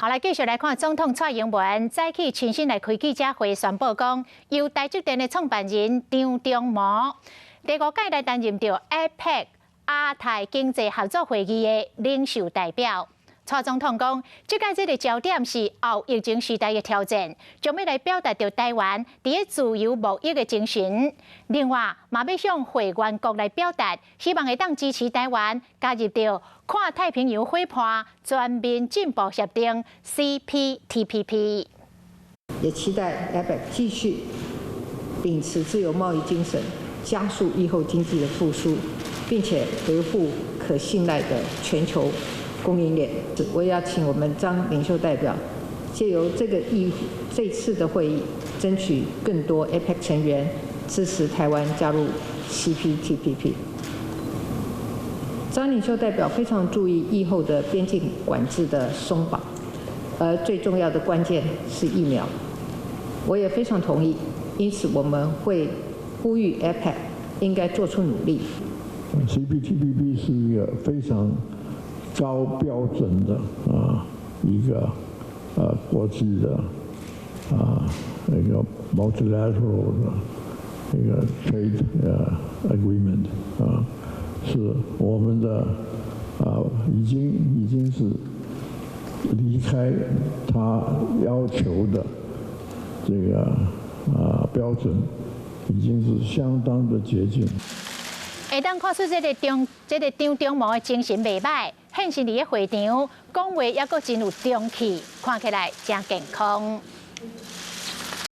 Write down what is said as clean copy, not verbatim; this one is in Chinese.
好，来继续来看总统蔡英文早起亲身来开记者会，宣布讲由台积电的创办人张忠谋第5届来担任着 APEC 亚太经济合作会议的领袖代表。蔡总统讲，这届这个焦点是后疫情时代的挑战，将要来表达着台湾伫自由贸易的精神。另外，嘛要向会员国来表达，希望会当支持台湾加入到跨太平洋伙伴全面进步协定 CPTPP。也期待 APEC 继续秉持自由贸易精神，加速疫后经济的复苏，并且维护可信赖的全球供应链。我也要请我们张领袖代表借由这次的会议，争取更多 APEC 成员支持台湾加入 CPTPP。张领袖代表非常注意疫后的边境管制的松绑，而最重要的关键是疫苗。我也非常同意，因此我们会呼吁 APEC 应该做出努力。CPTPP 是一个非常高标准的一个国际的一个 multilateral 的一个 trade agreement 是我们的已经是离开他要求的这个标准，已经是相当的接近。会当看出这个张忠谋的精神袂歹，现时伫个会场讲话也阁真有中气，看起来真健康。